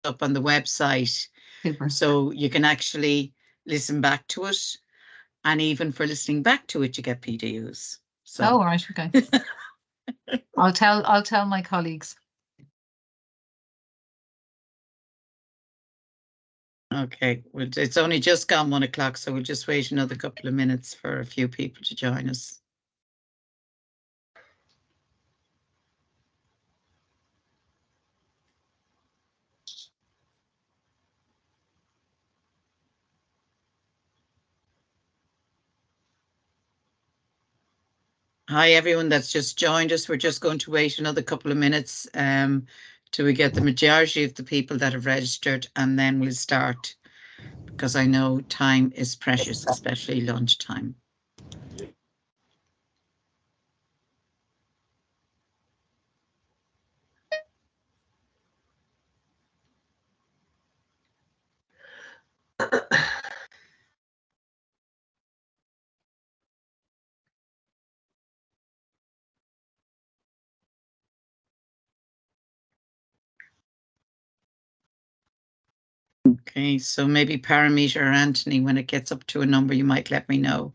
up on the website. Super. So you can actually listen back to it. And even for listening back to it, you get PDUs. So. Oh, right, okay. I'll tell my colleagues. Okay, well, it's only just gone 1 o'clock, so we'll just wait another couple of minutes for a few people to join us. Hi, everyone that's just joined us. We're just going to wait another couple of minutes till we get the majority of the people that have registered, and then we'll start, because I know time is precious, especially lunchtime. Okay, so maybe Parameter or Anthony, when it gets up to a number, you might let me know.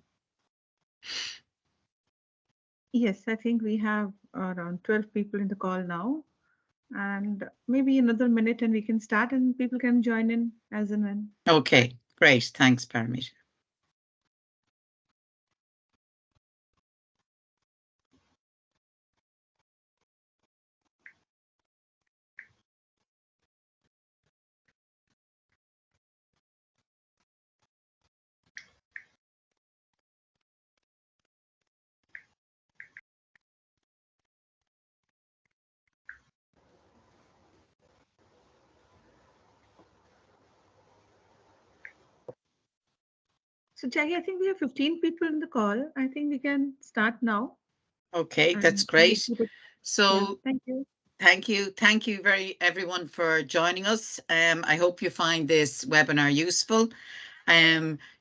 Yes, I think we have around 12 people in the call now, and maybe another minute and we can start and people can join in as and when. Okay, great. Thanks, Parameter. So Jackie, I think we have 15 people in the call. I think we can start now. Okay, that's great. So thank you. Thank you everyone for joining us. I hope you find this webinar useful.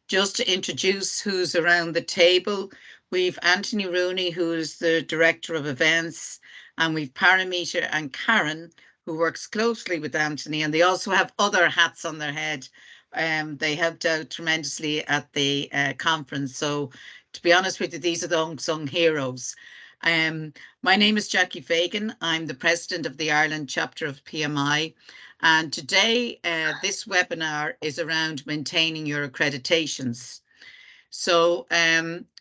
Just to introduce who's around the table, we've Anthony Rooney, who's the Director of Events, and we've Parameter and Karen, who works closely with Anthony, and they also have other hats on their head. They helped out tremendously at the conference. So to be honest with you, these are the unsung heroes. My name is Jackie Fagan. I'm the president of the Ireland chapter of PMI. And today, this webinar is around maintaining your accreditations. So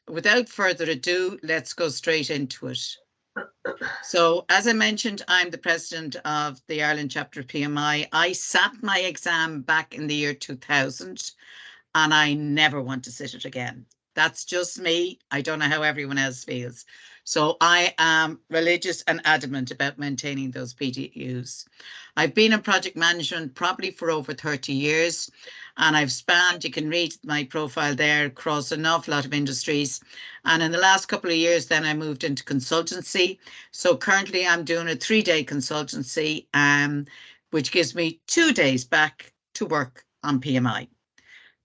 without further ado, let's go straight into it. So as I mentioned, I'm the president of the Ireland chapter of PMI. I sat my exam back in the year 2000, and I never want to sit it again. That's just me. I don't know how everyone else feels. So I am religious and adamant about maintaining those PDUs. I've been in project management probably for over 30 years, and I've spanned, you can read my profile there, across an awful lot of industries. And in the last couple of years, then I moved into consultancy. So currently I'm doing a 3-day consultancy, which gives me 2 days back to work on PMI.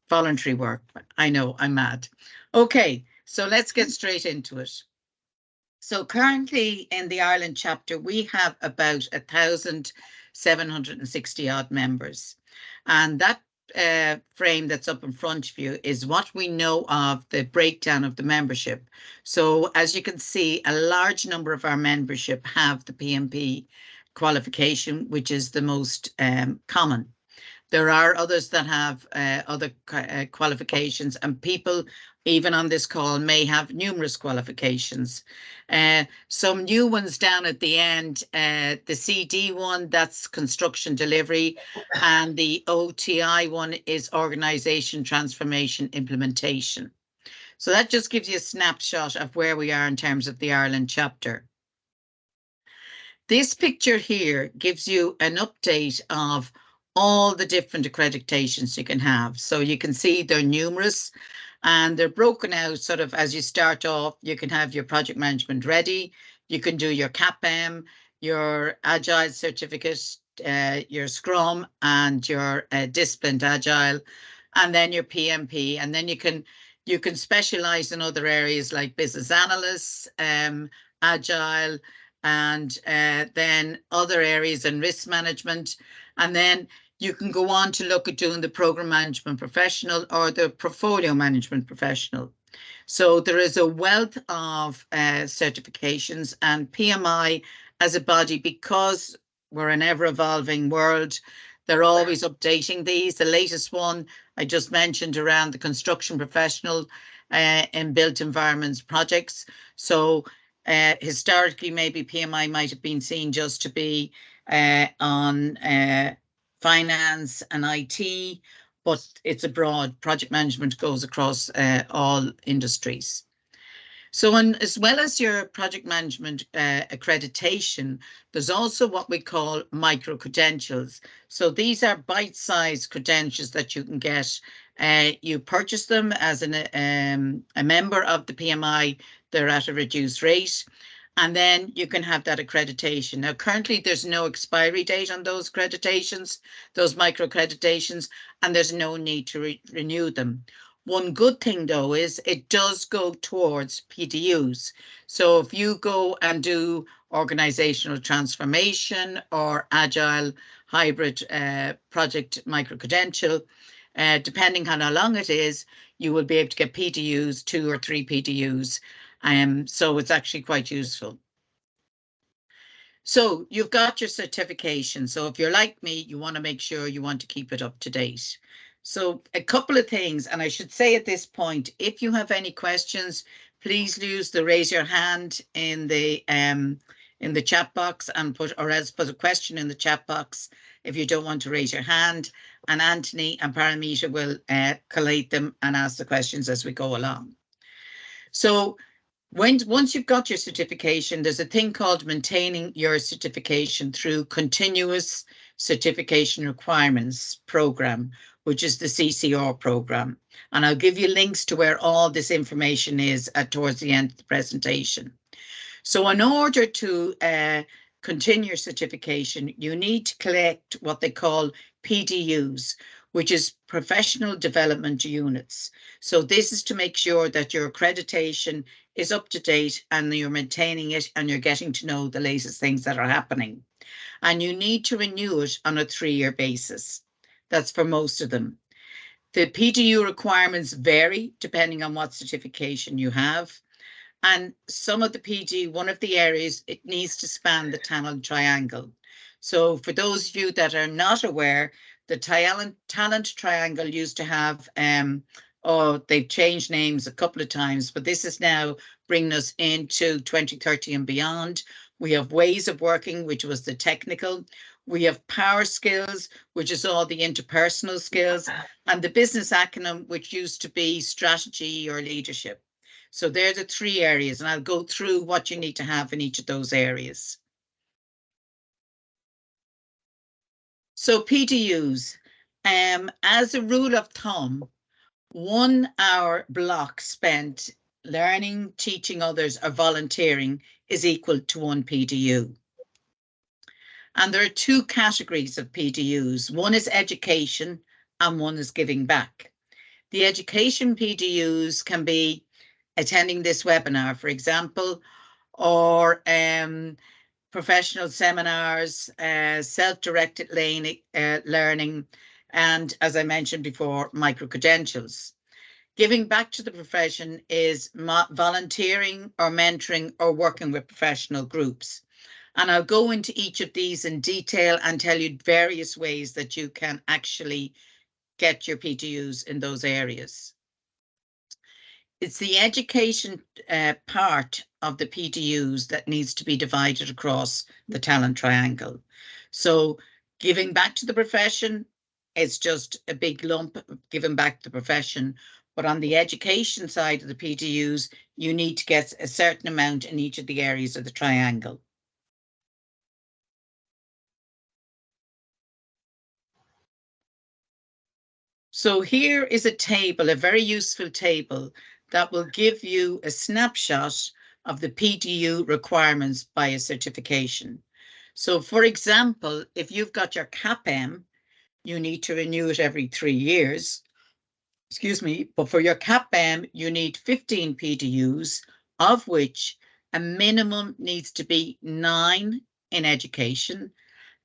Voluntary work. I know, I'm mad. Okay, so let's get straight into it. So currently in the Ireland chapter, we have about 1,760 odd members. And that frame that's up in front of you is what we know of the breakdown of the membership. So as you can see, a large number of our membership have the PMP qualification, which is the most common. There are others that have other qualifications, and people even on this call may have numerous qualifications. Some new ones down at the end, the CD one, that's construction delivery, and the OTI one is organization transformation implementation. So that just gives you a snapshot of where we are in terms of the Ireland chapter. This picture here gives you an update of all the different accreditations you can have. So you can see they're numerous, and they're broken out sort of as you start off. You can have your project management ready. You can do your CAPM, your Agile certificate, your Scrum, and your disciplined Agile, and then your PMP. And then you can specialize in other areas like business analysts, Agile, and then other areas in risk management. And then you can go on to look at doing the program management professional or the portfolio management professional. So there is a wealth of certifications, and PMI as a body, because we're an ever-evolving world, they're always updating these. The latest one I just mentioned around the construction professional in built environments projects. So historically, maybe PMI might have been seen just to be on finance and IT, but it's a broad project management, goes across all industries. So, as well as your project management accreditation, there's also what we call micro credentials. So these are bite-sized credentials that you can get. You purchase them as a member of the PMI. They're at a reduced rate. And then you can have that accreditation. Now, currently, there's no expiry date on those accreditations, those micro accreditations, and there's no need to renew them. One good thing, though, is it does go towards PDUs. So if you go and do organizational transformation or agile hybrid project micro-credential, depending on how long it is, you will be able to get PDUs, 2 or 3 PDUs. So it's actually quite useful. So you've got your certification. So if you're like me, you want to make sure you want to keep it up to date. So a couple of things, and I should say at this point, if you have any questions, please use the raise your hand in the chat box and put a question in the chat box if you don't want to raise your hand. And Anthony and Paramita will collate them and ask the questions as we go along. So once you've got your certification, there's a thing called maintaining your certification through continuous certification requirements program, which is the CCR program. And I'll give you links to where all this information is towards the end of the presentation. So in order to continue your certification, you need to collect what they call PDUs, which is professional development units. So this is to make sure that your accreditation is up to date and you're maintaining it and you're getting to know the latest things that are happening. And you need to renew it on a 3-year basis. That's for most of them. The PDU requirements vary depending on what certification you have. And some of the PD, one of the areas, it needs to span the talent triangle. So for those of you that are not aware, the talent triangle used to have, they've changed names a couple of times, but this is now bringing us into 2030 and beyond. We have ways of working, which was the technical. We have power skills, which is all the interpersonal skills, and the business acronym, which used to be strategy or leadership. So they're the 3 areas, and I'll go through what you need to have in each of those areas. So PDUs, as a rule of thumb, 1 hour block spent learning, teaching others, or volunteering is equal to 1 PDU. And there are 2 categories of PDUs. One is education and one is giving back. The education PDUs can be attending this webinar, for example, or professional seminars, self-directed learning, and as I mentioned before, micro-credentials. Giving back to the profession is volunteering or mentoring or working with professional groups. And I'll go into each of these in detail and tell you various ways that you can actually get your PDUs in those areas. It's the education part of the PDUs that needs to be divided across the talent triangle. So giving back to the profession, it's just a big lump giving back to the profession. But on the education side of the PDUs, you need to get a certain amount in each of the areas of the triangle. So here is a table, a very useful table that will give you a snapshot of the PDU requirements by a certification. So for example, if you've got your CAPM, you need to renew it every 3 years. Excuse me, but for your CAPM, you need 15 PDUs, of which a minimum needs to be 9 in education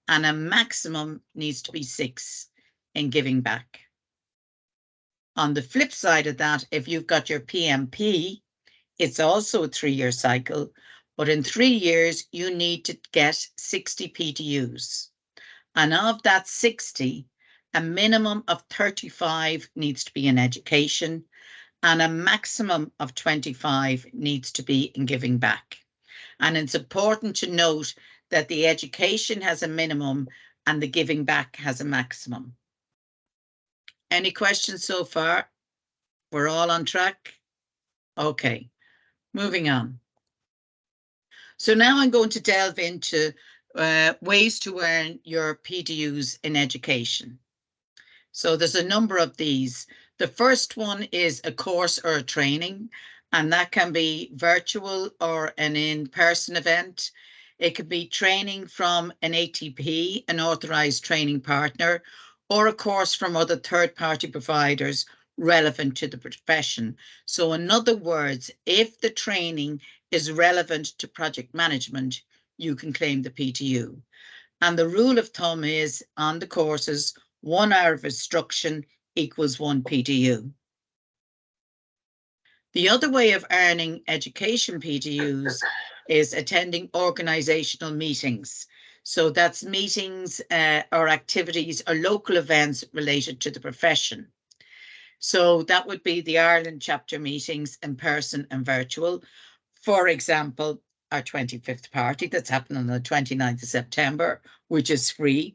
and a maximum needs to be 6 in giving back. On the flip side of that, if you've got your PMP, it's also a 3-year cycle, but in 3 years, you need to get 60 PDUs. And of that 60, a minimum of 35 needs to be in education, and a maximum of 25 needs to be in giving back. And it's important to note that the education has a minimum and the giving back has a maximum. Any questions so far? We're all on track? Okay, moving on. So now I'm going to delve into ways to earn your PDUs in education. So there's a number of these. The first one is a course or a training, and that can be virtual or an in-person event. It could be training from an ATP, an authorized training partner, or a course from other third-party providers relevant to the profession. So in other words, if the training is relevant to project management, you can claim the PDU. And the rule of thumb is on the courses, 1 hour of instruction equals 1 PDU. The other way of earning education PDUs is attending organizational meetings. So that's meetings or activities or local events related to the profession. So that would be the Ireland chapter meetings in person and virtual. For example, our 25th party that's happening on the 29th of September, which is free.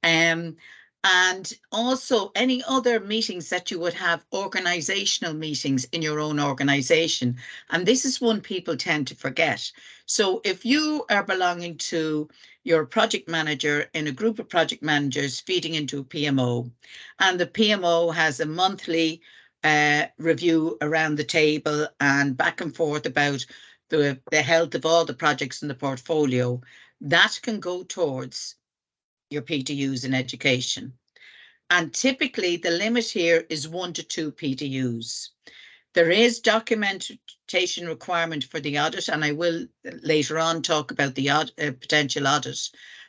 And also any other meetings that you would have, organizational meetings in your own organization. And this is one people tend to forget. So if you are belonging to your project manager in a group of project managers feeding into a PMO, and the PMO has a monthly review around the table and back and forth about the health of all the projects in the portfolio, that can go towards your PDUs in education. And typically the limit here is 1 to 2 PDUs. There is documentation requirement for the audit, and I will later on talk about the potential audit.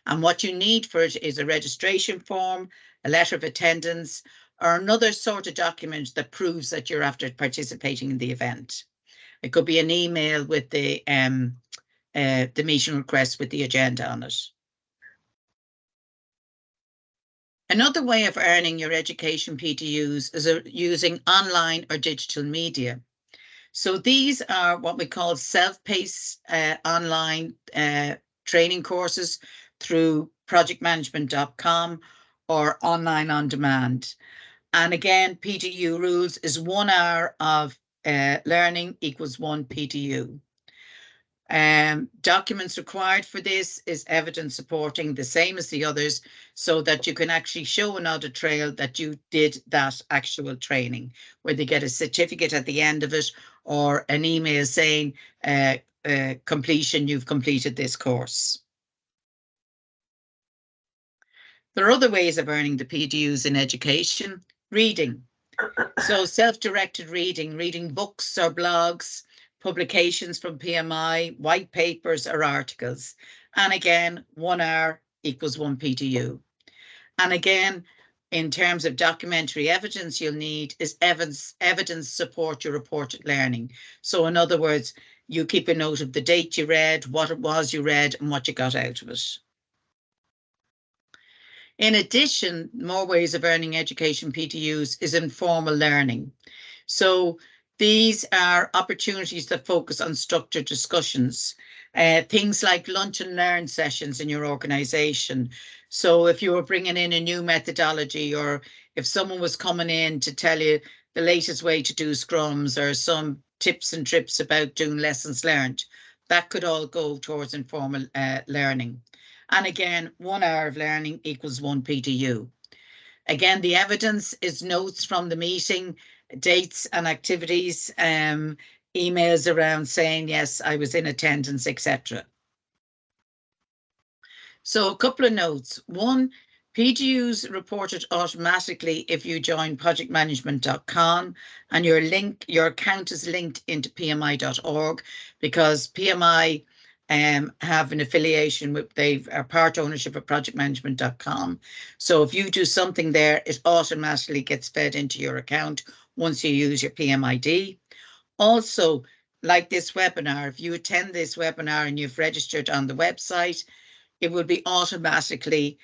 And what you need for it is a registration form, a letter of attendance, or another sort of document that proves that you're after participating in the event. It could be an email with the meeting request with the agenda on it. Another way of earning your education PDUs is using online or digital media. So these are what we call self-paced online training courses through projectmanagement.com or online on demand. And again, PDU rules is 1 hour of learning equals 1 PDU. Documents required for this is evidence supporting the same as the others, so that you can actually show an audit trail that you did that actual training, where they get a certificate at the end of it or an email saying completion, you've completed this course. There are other ways of earning the PDUs in education. Reading. So self-directed reading, reading books or blogs, publications from PMI, white papers or articles. And again, 1 hour equals 1 PDU. And again, in terms of documentary evidence, you'll need is evidence support your reported learning. So in other words, you keep a note of the date you read, what it was you read, and what you got out of it. In addition, more ways of earning education PDUs is informal learning. So these are opportunities that focus on structured discussions, things like lunch and learn sessions in your organization. So if you were bringing in a new methodology, or if someone was coming in to tell you the latest way to do scrums or some tips and trips about doing lessons learned, that could all go towards informal learning. And again, 1 hour of learning equals 1 PDU. Again, the evidence is notes from the meeting, dates and activities, emails around saying, yes, I was in attendance, etc. So a couple of notes. One, PDUs reported automatically if you join projectmanagement.com and your account is linked into PMI.org, because PMI have an affiliation with, they are part ownership of projectmanagement.com. So if you do something there, it automatically gets fed into your account once you use your PMID. Also, like this webinar, if you attend this webinar and you've registered on the website, it will be automatically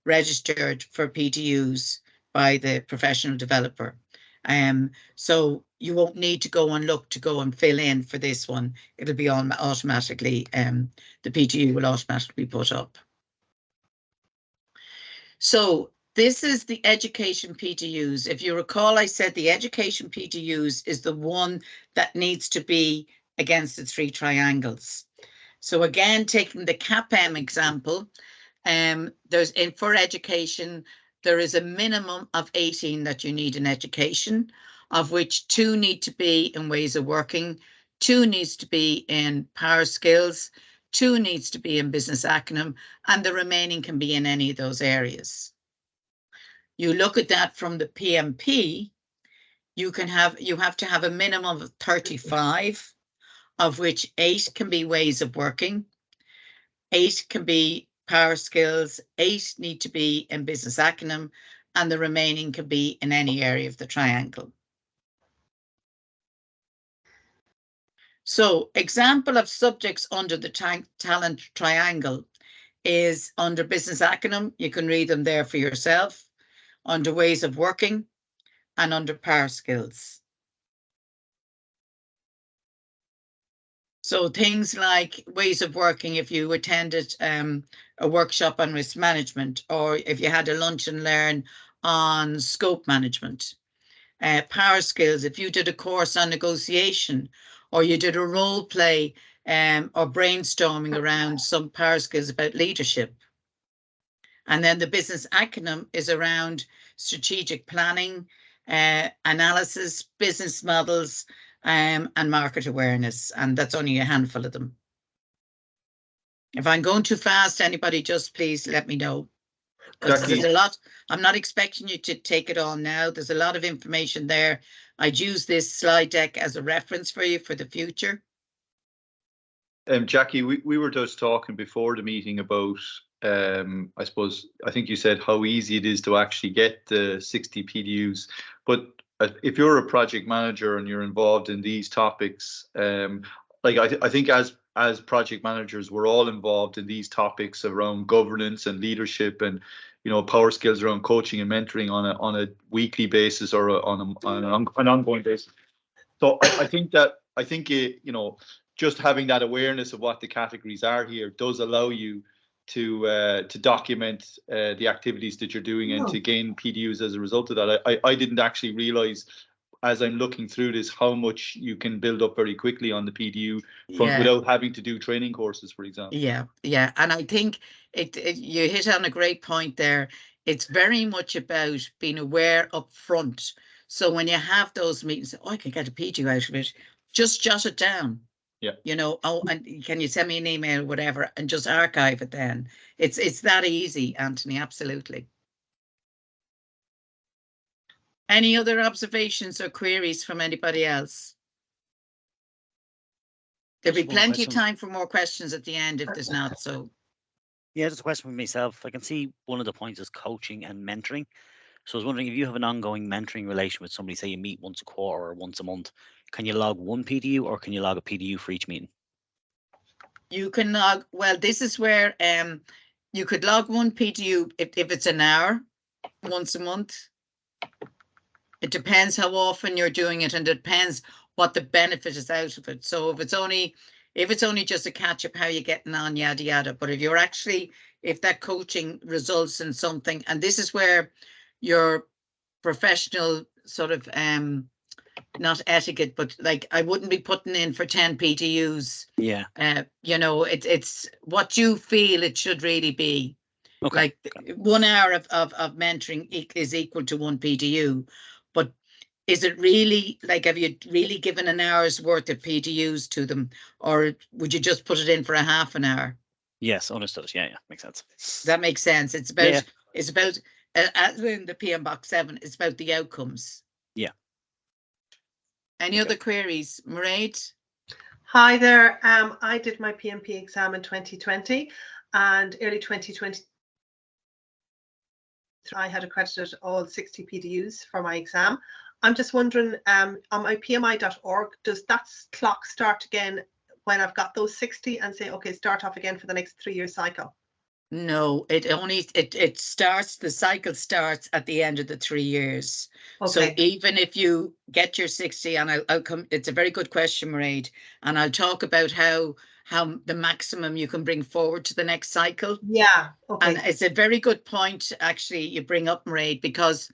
registered for PDUs by the professional developer. So you won't need to go and look to go and fill in for this one. It'll be automatically, the PDU will automatically be put up. So this is the education PDUs. If you recall, I said the education PDUs is the one that needs to be against the three triangles. So again, taking the CAPM example, there's for education, there is a minimum of 18 that you need in education, of which 2 need to be in ways of working, 2 needs to be in power skills, 2 needs to be in business acumen, and the remaining can be in any of those areas. You look at that from the PMP, you have to have a minimum of 35, of which 8 can be ways of working, 8 can be power skills, 8 need to be in business acumen, and the remaining can be in any area of the triangle. So example of subjects under the talent triangle is under business acumen. You can read them there for yourself, under ways of working, and under power skills. So things like ways of working, if you attended a workshop on risk management, or if you had a lunch and learn on scope management. Power skills, if you did a course on negotiation, or you did a role play or brainstorming around some power skills about leadership. And then the business acumen is around strategic planning, analysis, business models, and market awareness. And that's only a handful of them. If I'm going too fast, anybody just please let me know. Because there's a lot. I'm not expecting you to take it all now. There's a lot of information there. I'd use this slide deck as a reference for you for the future. Jackie, we were just talking before the meeting about, I suppose, I think you said how easy it is to actually get the 60 PDUs. But if you're a project manager and you're involved in these topics, like I think as project managers, we're all involved in these topics around governance and leadership and, you know, power skills around coaching and mentoring on a weekly basis or on an ongoing basis. So I think you know, just having that awareness of what the categories are here does allow you to document the activities that you're doing and to gain PDUs as a result of that. I didn't actually realize, as I'm looking through this, how much you can build up very quickly on the PDU front without having to do training courses, for example. Yeah. And I think you hit on a great point there. It's very much about being aware up front. So when you have those meetings, I can get a PDU out of it, just jot it down. Yeah. You know, and can you send me an email, whatever, and just archive it then. It's that easy, Anthony, absolutely. Any other observations or queries from anybody else? There'll be plenty of time for more questions at the end if there's not, so. Yeah, just a question for myself. I can see one of the points is coaching and mentoring. So I was wondering if you have an ongoing mentoring relation with somebody, say you meet once a quarter or once a month, can you log one PDU or can you log a PDU for each meeting? You can log, well, this is where you could log one PDU if it's an hour once a month. It depends how often you're doing it, and it depends what the benefit is out of it. So if it's only just a catch up, how you're getting on, yada yada. But if that coaching results in something, and this is where your professional sort of not etiquette, but like I wouldn't be putting in for 10 PDUs. Yeah. You know, it's what you feel it should really be. Okay. Like 1 hour of mentoring is equal to 1 PDU. But is it really, like, have you really given an hour's worth of PDUs to them, or would you just put it in for a half an hour? Yes, understood. Yeah, makes sense. That makes sense. It's about as in the PM Box 7, it's about the outcomes. Yeah. Any other queries, Mairead? Hi there. I did my PMP exam in 2020 and early 2020. I had accredited all 60 PDUs for my exam. I'm just wondering, on my PMI.org, does that clock start again when I've got those 60 and say, okay, start off again for the next 3-year cycle? No, it starts, the cycle starts at the end of the 3 years. So Okay. even if you get your 60, and I'll come, it's a very good question, Mairead, and I'll talk about how the maximum you can bring forward to the next cycle. Yeah. Okay. And it's a very good point, actually, you bring up, Mairead, because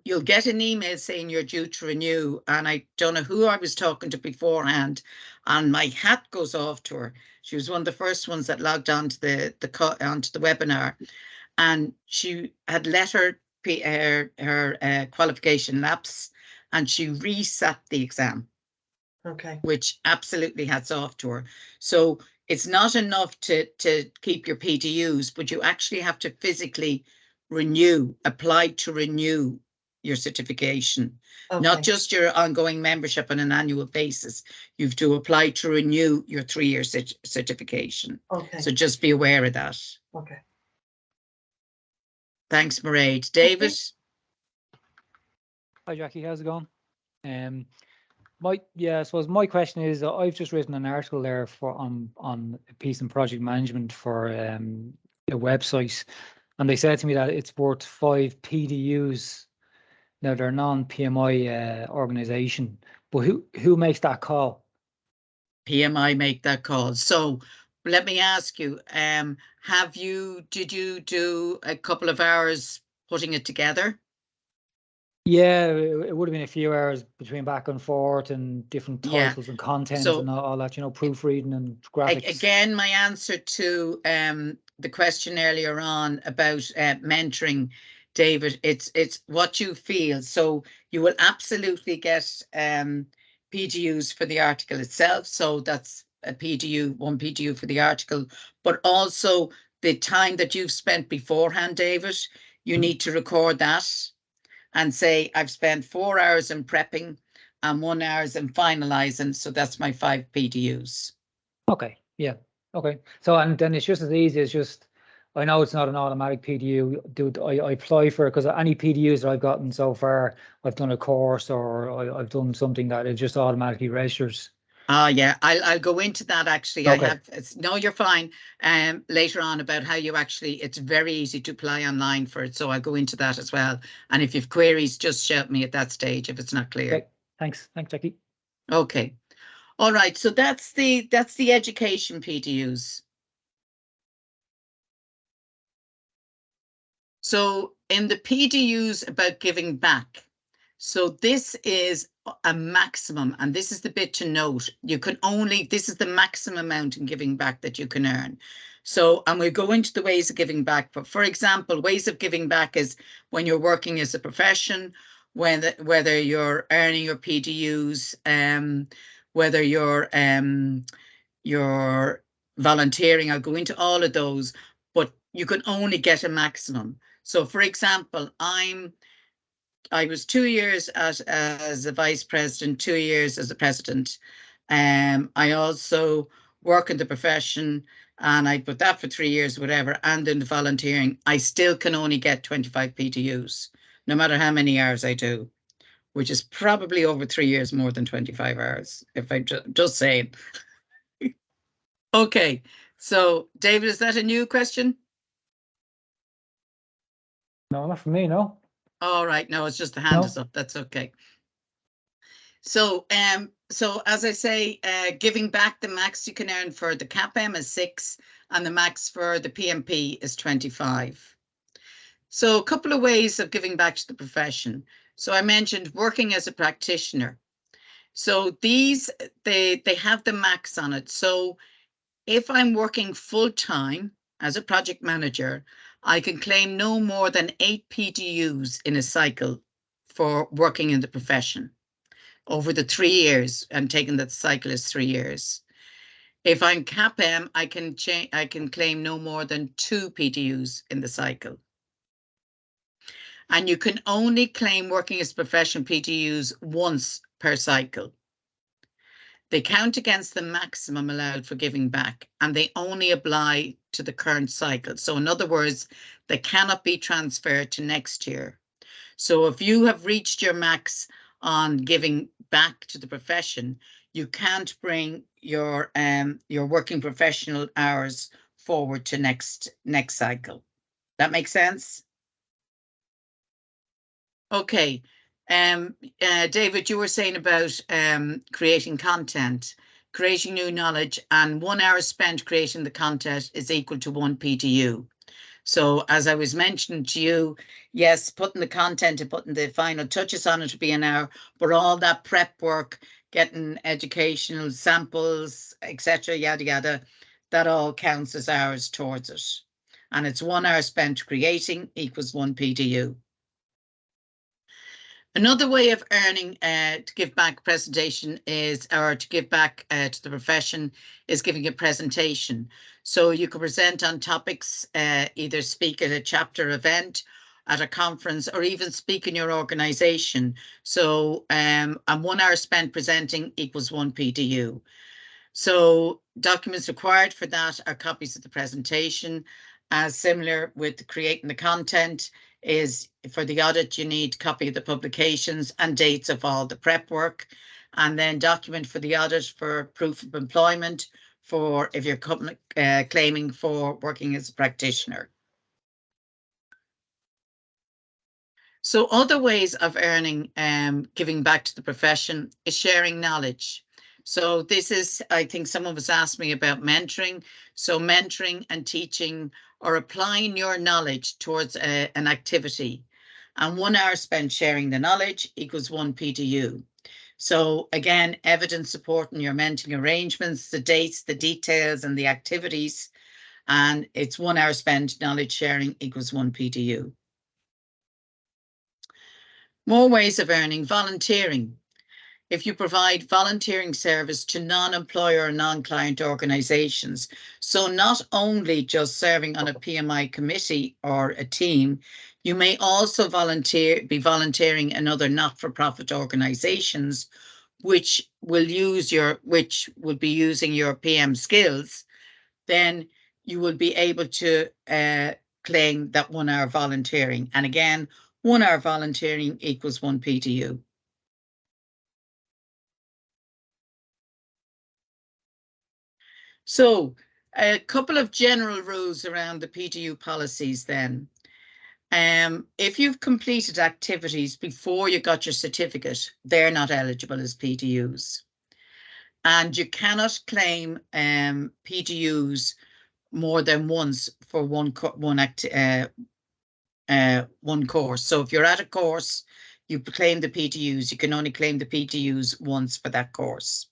you'll get an email saying you're due to renew, and I don't know who I was talking to beforehand, and my hat goes off to her. She was one of the first ones that logged onto onto the webinar, and she had let her qualification lapse, and she resat the exam. Okay. Which absolutely hats off to her. So it's not enough to keep your PDUs, but you actually have to physically apply to renew your certification, Okay. not just your ongoing membership on an annual basis. You have to apply to renew your 3-year certification. Okay. So just be aware of that. Okay. Thanks, Mairead. David? Hi, Jackie. How's it going? I suppose my question is, I've just written an article there on peace and project management for a website, and they said to me that it's worth 5 PDUs. Now they're non-PMI organization, but who makes that call? PMI make that call. So let me ask you, did you do a couple of hours putting it together? Yeah, it would have been a few hours between back and forth and different titles and content and all that, proofreading and graphics. Again, my answer to the question earlier on about mentoring, David, it's what you feel. So you will absolutely get PDUs for the article itself. So that's a PDU, 1 PDU for the article, but also the time that you've spent beforehand, David, you need to record that and say, I've spent 4 hours in prepping and 1 hour in finalizing. So that's my 5 PDUs. Okay. Yeah. Okay. So, and then it's just as easy as just, I know it's not an automatic PDU. I apply for it because any PDUs that I've gotten so far, I've done a course or I've done something that it just automatically registers. Yeah, I'll go into that actually. Okay. No, you're fine. Later on about how you actually, it's very easy to apply online for it. So I'll go into that as well. And if you've queries, just shout me at that stage if it's not clear. Okay. Thanks, Jackie. Okay. All right. So that's the education PDUs. So in the PDUs about giving back, so this is a maximum, and this is the bit to note. This is the maximum amount in giving back that you can earn. So, and we'll go into the ways of giving back. But for example, ways of giving back is when you're working as a profession, whether you're earning your PDUs, whether you're volunteering. I'll go into all of those, but you can only get a maximum. So, for example, I was 2 years as a vice president, 2 years as a president. I also work in the profession, and I put that for 3 years, whatever, and in the volunteering. I still can only get 25 PDUs, no matter how many hours I do, which is probably over 3 years more than 25 hours, if I'm just saying. Okay, so David, is that a new question? No, not for me, no. All right, no, it's just the hand is up. That's okay. So, as I say, giving back, the max you can earn for the CAPM is 6, and the max for the PMP is 25. So, a couple of ways of giving back to the profession. So, I mentioned working as a practitioner. So these, they have the max on it. So if I'm working full time as a project manager, I can claim no more than 8 PDUs in a cycle for working in the profession over the 3 years, and taking that the cycle is 3 years. If I'm CAPM, I can claim no more than 2 PDUs in the cycle. And you can only claim working as professional PDUs once per cycle. They count against the maximum allowed for giving back, and they only apply to the current cycle. So in other words, they cannot be transferred to next year. So if you have reached your max on giving back to the profession, you can't bring your working professional hours forward to next cycle. That makes sense? Okay. David, you were saying about creating content, creating new knowledge, and 1 hour spent creating the content is equal to 1 PDU. So as I was mentioning to you, yes, putting the content and putting the final touches on it would be an hour, but all that prep work, getting educational samples, etc., yada, yada, that all counts as hours towards it. And it's 1 hour spent creating equals 1 PDU. Another way of earning to give back presentation is, or to give back to the profession, is giving a presentation. So you can present on topics, either speak at a chapter event, at a conference, or even speak in your organization. So and 1 hour spent presenting equals 1 PDU. So documents required for that are copies of the presentation. As similar with creating the content is, for the audit, you need a copy of the publications and dates of all the prep work, and then document for the audit for proof of employment for if you're claiming for working as a practitioner. So other ways of earning, giving back to the profession is sharing knowledge. So this is, I think someone was asking me about mentoring. So mentoring and teaching or applying your knowledge towards an activity. And 1 hour spent sharing the knowledge equals 1 PDU. So again, evidence supporting your mentoring arrangements, the dates, the details, and the activities. And it's 1 hour spent knowledge sharing equals 1 PDU. More ways of earning: volunteering. If you provide volunteering service to non-employer or non-client organizations, so not only just serving on a PMI committee or a team, you may also be volunteering in other not-for-profit organizations, which will be using your PM skills. Then you will be able to claim that 1 hour volunteering. And again, 1 hour volunteering equals 1 PDU. So a couple of general rules around the PDU policies then. If you've completed activities before you got your certificate, they're not eligible as PDUs. And you cannot claim PDUs more than once for one course. So if you're at a course, you claim the PDUs, you can only claim the PDUs once for that course.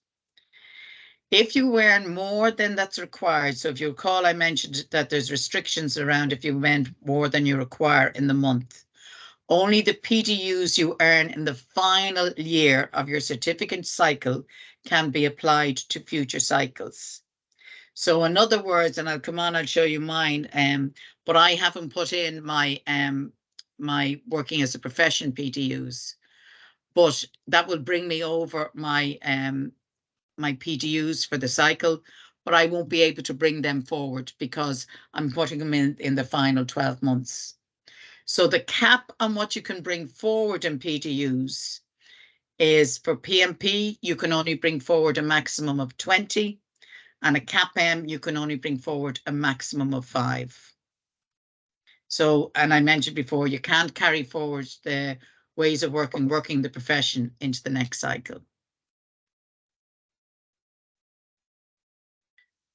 If you earn more than that's required, so if you recall, I mentioned that there's restrictions around if you earn more than you require in the month. Only the PDUs you earn in the final year of your certificate cycle can be applied to future cycles. So in other words, and I'll come on, I'll show you mine, but I haven't put in my my working as a profession PDUs, but that will bring me over my my PDUs for the cycle, but I won't be able to bring them forward because I'm putting them in the final 12 months. So the cap on what you can bring forward in PDUs is, for PMP, you can only bring forward a maximum of 20, and a CAPM, you can only bring forward a maximum of 5. So, and I mentioned before, you can't carry forward the ways of working the profession into the next cycle.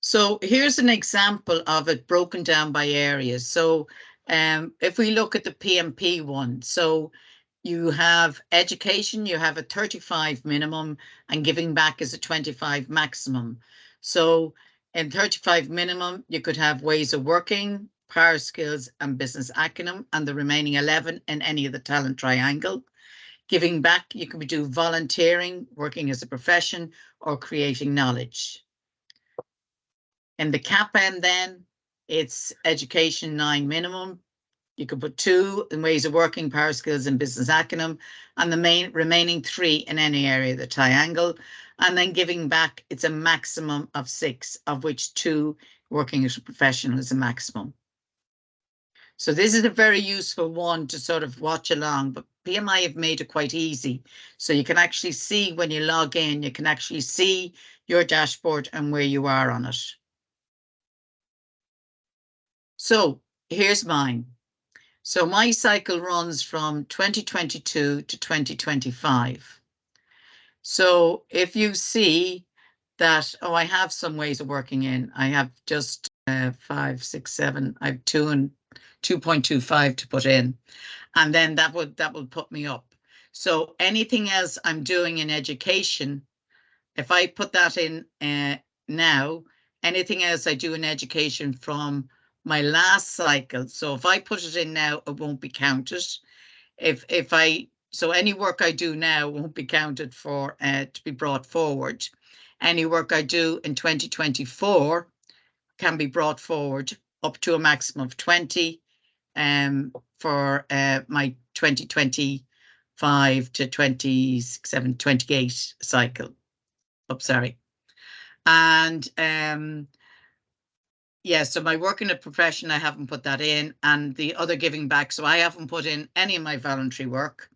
So here's an example of it broken down by areas. So if we look at the PMP one, so you have education, you have a 35 minimum, and giving back is a 25 maximum. So in 35 minimum, you could have ways of working, power skills, and business acumen, and the remaining 11 in any of the talent triangle. Giving back, you can do volunteering, working as a profession, or creating knowledge. In the CAPM then, it's education 9 minimum, You could put 2 in ways of working, power skills and business acumen, and the remaining 3 in any area of the triangle. And then giving back, it's a maximum of 6, of which 2 working as a professional is a maximum. So this is a very useful one to sort of watch along, but PMI have made it quite easy. So you can actually see when you log in, you can actually see your dashboard and where you are on it. So here's mine. So my cycle runs from 2022 to 2025. So if you see that, oh, I have some ways of working in, I have just 5, 6, 7, I have 2 and 2.25 to put in, and then that will put me up. So anything else I'm doing in education, if I put that in now, anything else I do in education from my last cycle. So if I put it in now, it won't be counted. So any work I do now won't be counted for to be brought forward. Any work I do in 2024 can be brought forward up to a maximum of 20 for my 2025 to 27, 28 cycle. Oh, sorry. And yeah, so my work in a profession, I haven't put that in, and the other giving back. So I haven't put in any of my voluntary work,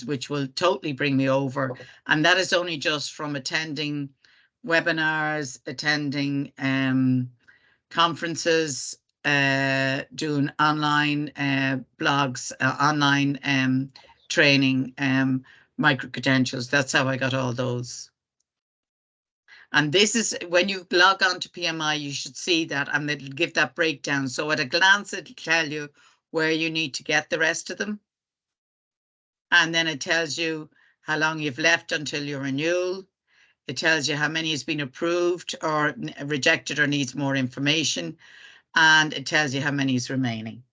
which will totally bring me over. And that is only just from attending webinars, attending conferences, doing online blogs, online training, micro credentials. That's how I got all those. And this is when you log on to PMI, you should see that, and it'll give that breakdown. So at a glance, it'll tell you where you need to get the rest of them. And then it tells you how long you've left until your renewal. It tells you how many has been approved or rejected or needs more information. And it tells you how many is remaining.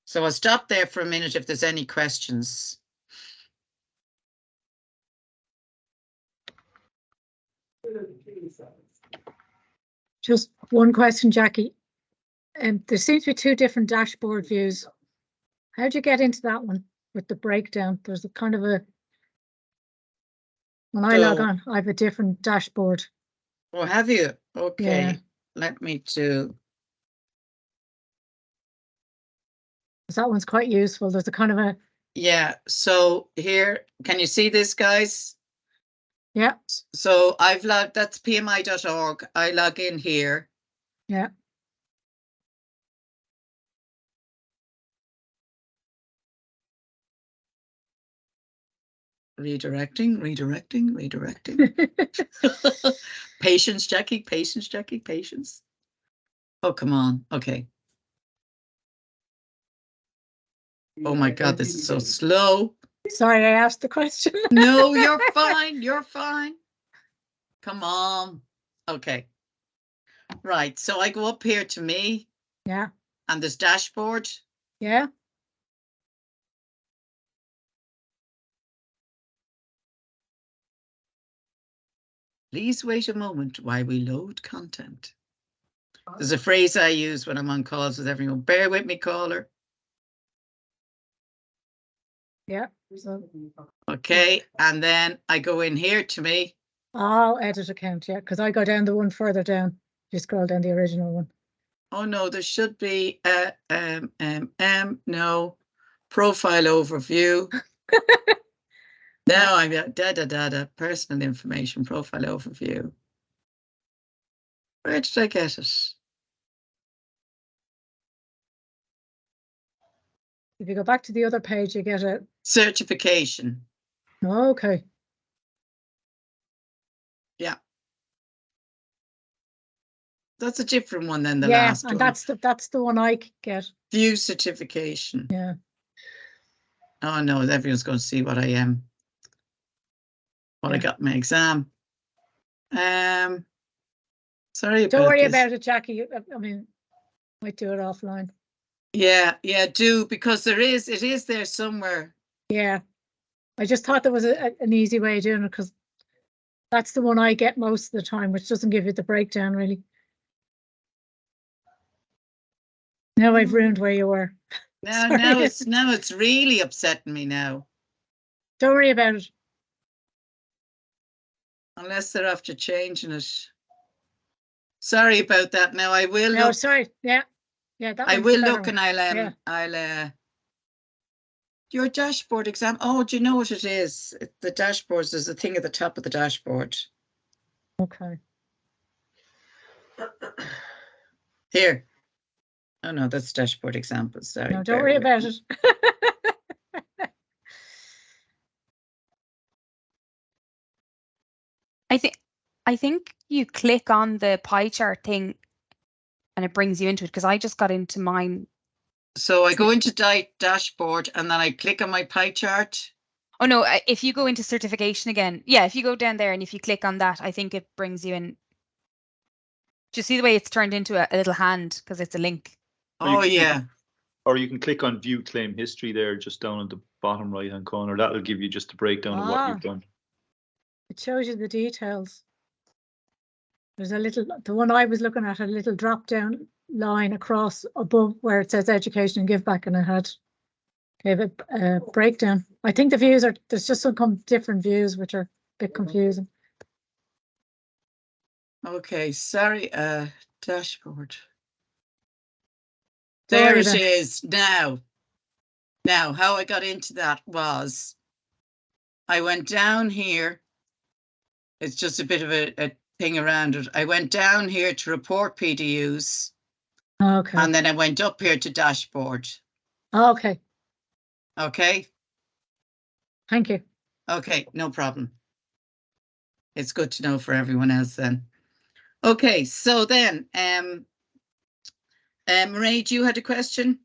So I'll stop there for a minute if there's any questions. Just one question, Jackie. There seems to be 2 different dashboard views. How do you get into that one with the breakdown? There's a kind of a, when I log on, I have a different dashboard. Oh, have you? Okay, Yeah. let me do. That one's quite useful. There's a kind of a. Yeah, so here, can you see this, guys? Yeah. So I've logged, that's pmi.org. I log in here. Yeah. Redirecting. Patience, Jackie, patience. Oh, come on. Okay. Oh my God, this is so slow. Sorry, I asked the question. No, you're fine. You're fine. Come on. Okay. Right. So I go up here to me. Yeah. And this dashboard. Yeah. Please wait a moment while we load content. There's a phrase I use when I'm on calls with everyone. Bear with me, caller. Yeah. So, okay. And then I go in here to me. I'll edit account, yeah, because I go down the one further down. You scroll down the original one. Oh no, there should be no profile overview. Now I'm got personal information profile overview. Where did I get it? If you go back to the other page, you get a certification. Okay. Yeah. That's a different one than the last one. Yeah, and that's the one I get. View certification. Yeah. Oh no, everyone's going to see what I am. What I got in my exam. Sorry about Don't worry this. about it, Jackie. I mean, might do it offline. Yeah, do, because it is there somewhere. Yeah. I just thought there was an easy way of doing it, because that's the one I get most of the time, which doesn't give you the breakdown really. Now I've ruined where you were. Now, Sorry. now it's really upsetting me now. Don't worry about it. Unless they're after changing it. Sorry about that. Now I will No, look. sorry. Yeah. Yeah, that I one's will the better look, one. and I'll your dashboard exam. Oh, do you know what it is? The dashboards, there's a thing at the top of the dashboard. Okay. Here. Oh no, that's dashboard examples. Sorry. No, don't bear worry with about me. it. I think you click on the pie chart thing and it brings you into it, because I just got into mine. So I go into dashboard and then I click on my pie chart. Oh no, if you go into certification again, yeah, if you go down there and if you click on that, I think it brings you in. Do you see the way it's turned into a little hand because it's a link? Oh yeah. Or you can click on view claim history there, just down at the bottom right hand corner. That'll give you just a breakdown of what you've done. It shows you the details. There's a little, the one I was looking at, a little drop down line across above where it says education and give back, and it gave a breakdown. I think the views there's just some different views which are a bit confusing. Okay, sorry, dashboard. Don't There worry it about it. is now. Now, how I got into that was I went down here. It's just a bit of a thing around it. I went down here to report PDUs, Okay. and then I went up here to dashboard. Okay. Okay. Thank you. Okay, no problem. It's good to know for everyone else then. Okay, so then, Ray, you had a question?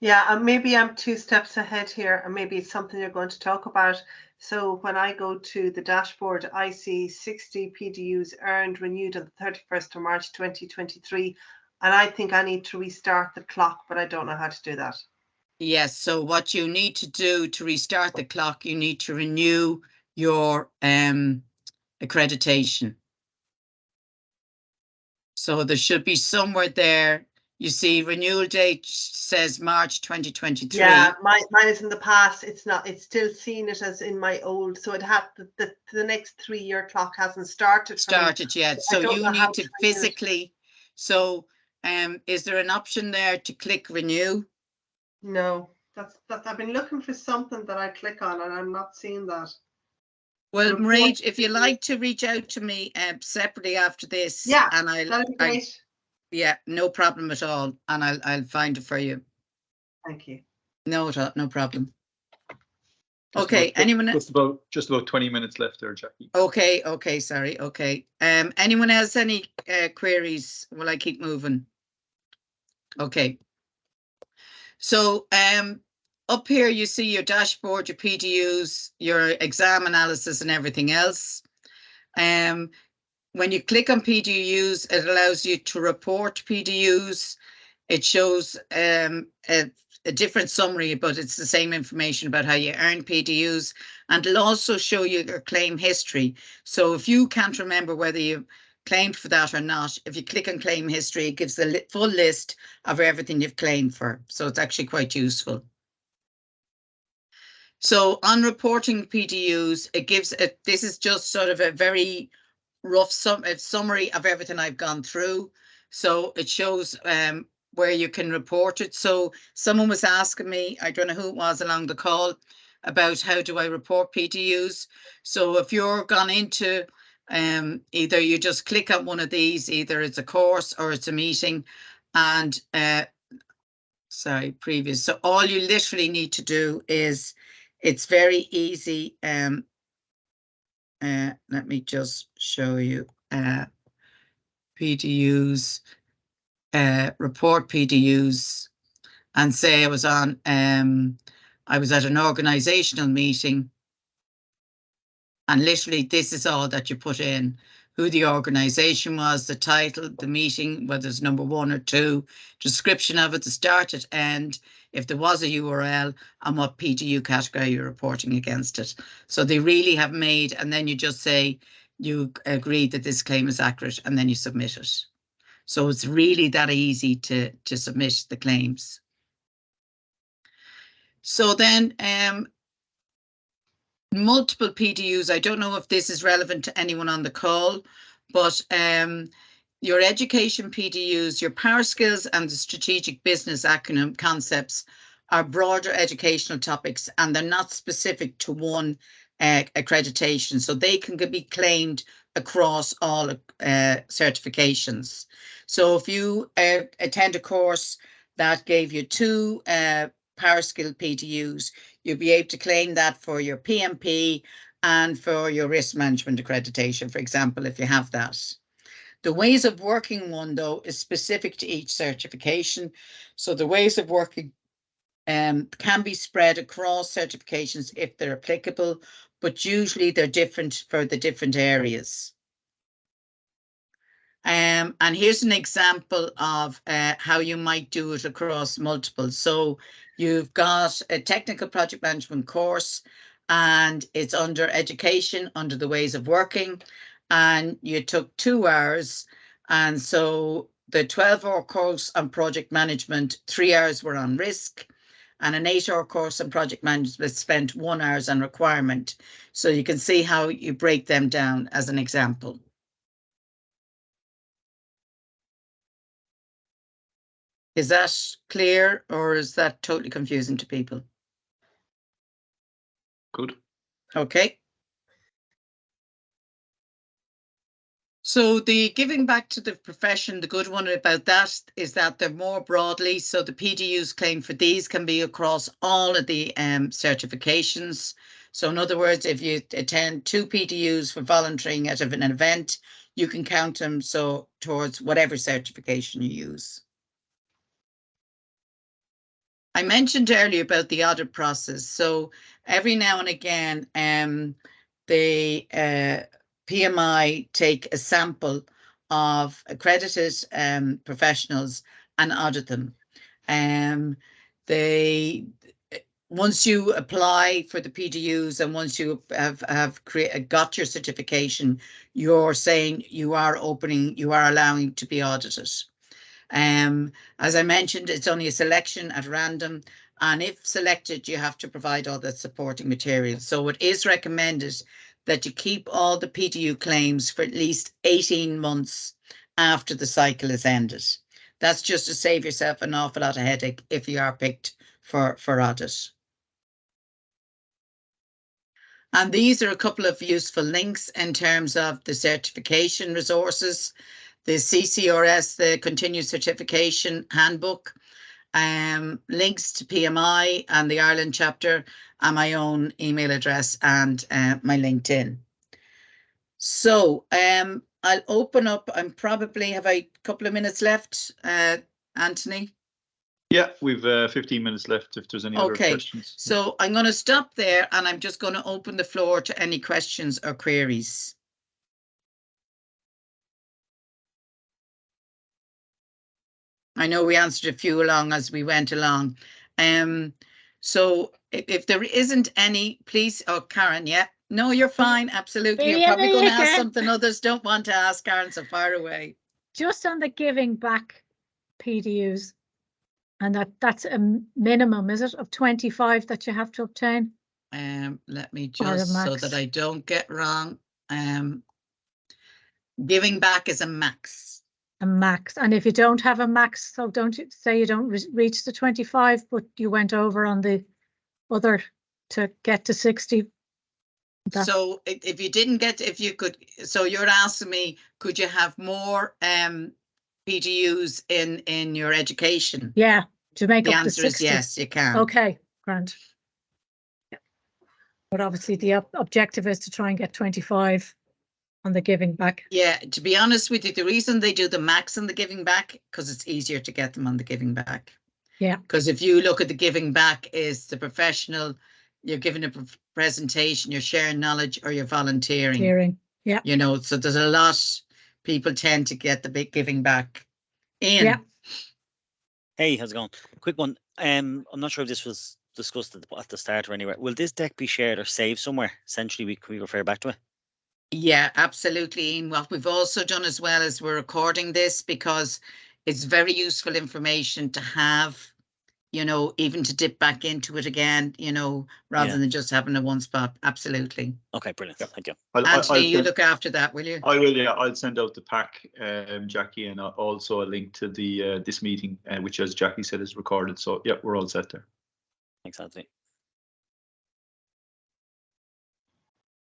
Yeah, and maybe I'm 2 steps ahead here, and maybe it's something you're going to talk about. So when I go to the dashboard, I see 60 PDUs earned, renewed on the 31st of March 2023, and I think I need to restart the clock, but I don't know how to do that. Yes, so what you need to do to restart the clock, you need to renew your accreditation. So there should be somewhere there. You see, renewal date says March 2023. Yeah, mine is in the past. It's not. It's still seen it as in my old. So it had the next 3-year clock hasn't started. Started yet. So you need to physically. So, is there an option there to click renew? No, that's I've been looking for something that I click on, and I'm not seeing that. Well, Marie, if you like to reach out to me separately after this, yeah, and that'd be great. Yeah, no problem at all, and I'll find it for you. Thank you. No problem. Okay, anyone else? Just about 20 minutes left there, Jackie. Okay, sorry. Okay. Anyone else any queries? Will I keep moving? Okay. So up here you see your dashboard, your PDUs, your exam analysis and everything else. When you click on PDUs, it allows you to report PDUs. It shows a different summary, but it's the same information about how you earn PDUs, and it'll also show you your claim history. So if you can't remember whether you claimed for that or not, if you click on claim history, it gives the full list of everything you've claimed for. So it's actually quite useful. So on reporting PDUs, it gives this is just sort of a very rough summary of everything I've gone through. So it shows where you can report it. So someone was asking me, I don't know who it was along the call, about how do I report PDUs. So if you're gone into either you just click on one of these, either it's a course or it's a meeting, and sorry, previous. So all you literally need to do is, it's very easy. Let me just show you PDUs, report PDUs, and say I was at an organizational meeting, and literally this is all that you put in: who the organization was, the title, the meeting, whether it's number 1 or 2, description of it, the start and end, if there was a URL, and what PDU category you're reporting against it. So they really have made, and then you just say you agree that this claim is accurate, and then you submit it. So it's really that easy to submit the claims. So then multiple PDUs. I don't know if this is relevant to anyone on the call, but your education PDUs, your power skills and the strategic business acronym concepts are broader educational topics, and they're not specific to one accreditation. So they can be claimed across all certifications. So if you attend a course that gave you 2 power skill PDUs, you'll be able to claim that for your PMP and for your risk management accreditation, for example, if you have that. The ways of working one, though, is specific to each certification. So the ways of working can be spread across certifications if they're applicable, but usually they're different for the different areas. And here's an example of how you might do it across multiple. So you've got a technical project management course, and it's under education, under the ways of working, and you took 2 hours. And so the 12-hour course on project management, 3 hours were on risk, and an 8-hour course on project management spent 1 hour on requirement. So you can see how you break them down as an example. Is that clear, or is that totally confusing to people? Good. Okay. So the giving back to the profession, the good one about that is that they're more broadly. So the PDUs claim for these can be across all of the certifications. So in other words, if you attend 2 PDUs for volunteering at an event, you can count them so towards whatever certification you use. I mentioned earlier about the audit process. So every now and again, the PMI take a sample of accredited professionals and audit them. Once you apply for the PDUs and once you have got your certification, you're saying you are allowing to be audited. As I mentioned, it's only a selection at random, and if selected, you have to provide all the supporting materials. So it is recommended that you keep all the PDU claims for at least 18 months after the cycle is ended. That's just to save yourself an awful lot of headache if you are picked for audit. And these are a couple of useful links in terms of the certification resources, the CCRS, the Continuous Certification Handbook, links to PMI and the Ireland chapter, and my own email address and my LinkedIn. So I'll open up. I'm probably have a couple of minutes left, Anthony. Yeah, we've 15 minutes left if there's any other questions. So I'm going to stop there, and I'm just going to open the floor to any questions or queries. I know we answered a few along as we went along. So if there isn't any, please, oh, Karen, yeah. No, you're fine, absolutely. You're probably going to ask something others don't want to ask, Karen, so fire away. Just on the giving back PDUs, and that's a minimum, is it, of 25 that you have to obtain? Let me just, so that I don't get wrong. Giving back is a max. A max. And if you don't have a max, so don't you say you don't reach the 25, but you went over on the other to get to 60. So if you didn't get, if you could, so you're asking me, could you have more PDUs in your education? Yeah, to make the up the answer 60. is yes, you can. Okay, grand. Yeah. But obviously the objective is to try and get 25 on the giving back. Yeah, to be honest with you, the reason they do the max on the giving back, because it's easier to get them on the giving back. Yeah. Because if you look at the giving back, is the professional, you're giving a presentation, you're sharing knowledge, or you're volunteering. Yeah. You know, so there's a lot, people tend to get the big giving back. Ian. Yeah. Hey, how's it going? Quick one. I'm not sure if this was discussed at the start or anywhere. Will this deck be shared or saved somewhere? Essentially, can we refer back to it? Yeah, absolutely. Ian. What we've also done as well is we're recording this because it's very useful information to have you know, even to dip back into it again, you know, rather Yeah. than just having a one spot. Absolutely. Okay, brilliant. Yeah. Thank you. Anthony, you send- look after that, will you? I will, yeah. I'll send out the pack, Jackie, and also a link to the this meeting, which, as Jackie said, is recorded. So yeah, we're all set there. Thanks, Anthony.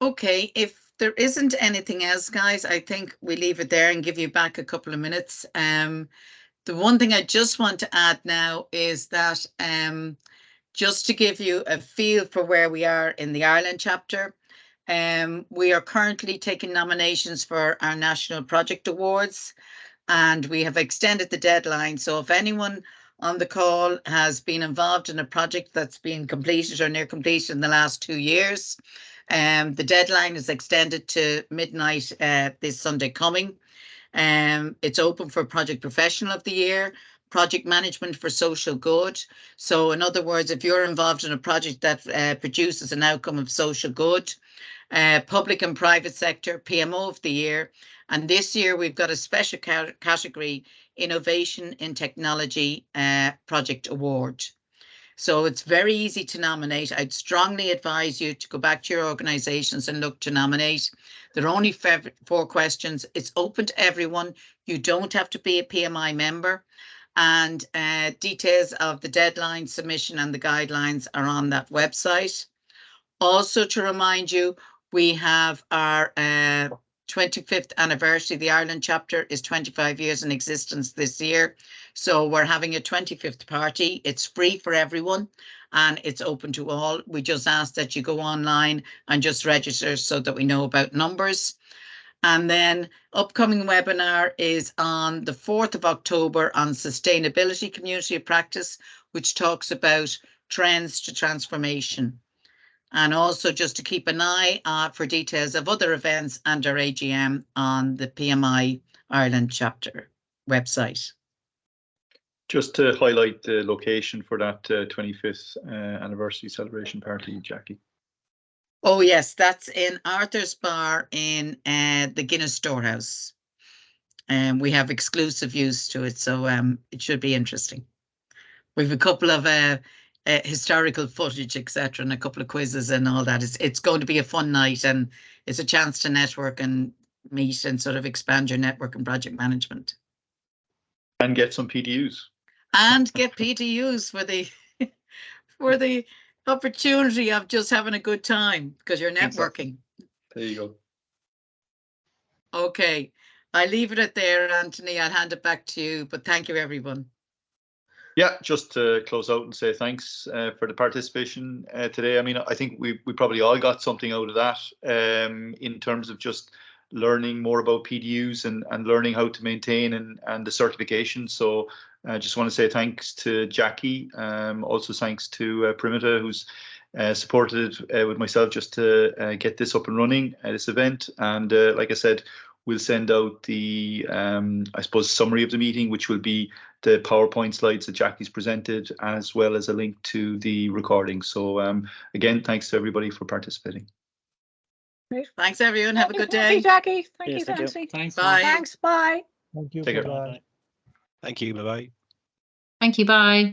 Okay, if there isn't anything else, guys, I think we leave it there and give you back a couple of minutes. The one thing I just want to add now is that just to give you a feel for where we are in the Ireland chapter, we are currently taking nominations for our National Project Awards, and we have extended the deadline. So if anyone on the call has been involved in a project that's been completed or near completion in the last 2 years, the deadline is extended to midnight this Sunday coming. It's open for Project Professional of the Year, Project Management for Social Good. So in other words, if you're involved in a project that produces an outcome of social good, Public and Private Sector, PMO of the Year. And this year we've got a special category, Innovation in Technology Project Award. So it's very easy to nominate. I'd strongly advise you to go back to your organisations and look to nominate. There are only 4 questions. It's open to everyone. You don't have to be a PMI member. And details of the deadline, submission and the guidelines are on that website. Also to remind you, we have our 25th anniversary. The Ireland chapter is 25 years in existence this year. So we're having a 25th party. It's free for everyone and it's open to all. We just ask that you go online and just register so that we know about numbers. And then upcoming webinar is on the 4th of October on Sustainability Community of Practice, which talks about trends to transformation. And also just to keep an eye for details of other events and our AGM on the PMI Ireland chapter website. Just to highlight the location for that 25th anniversary celebration party, Jackie. Oh yes, that's in Arthur's Bar in the Guinness Storehouse. And we have exclusive use to it, so it should be interesting. We've a couple of historical footage, etc., and a couple of quizzes and all that. It's going to be a fun night, and it's a chance to network and meet and sort of expand your network and project management. And get some PDUs. And get PDUs for the for the opportunity of just having a good time because you're networking. There you go. Okay, I leave it at there, Anthony. I'll hand it back to you, but thank you, everyone. Yeah, just to close out and say thanks for the participation today. I mean, I think we probably all got something out of that in terms of just learning more about PDUs and learning how to maintain and the certification. So I just want to say thanks to Jackie. Also thanks to Primita, who's supported with myself just to get this up and running at this event. And like I said, we'll send out the, I suppose, summary of the meeting, which will be the PowerPoint slides that Jackie's presented, as well as a link to the recording. So again, thanks to everybody for participating. Great. Thanks, everyone. Have a good Thank you, day. Jackie. Thank Yes, you, thank you. Nancy. Thanks. Bye. Thanks. Bye. Thank you. Take care. Bye-bye. Thank you. Bye-bye. Thank you. Bye.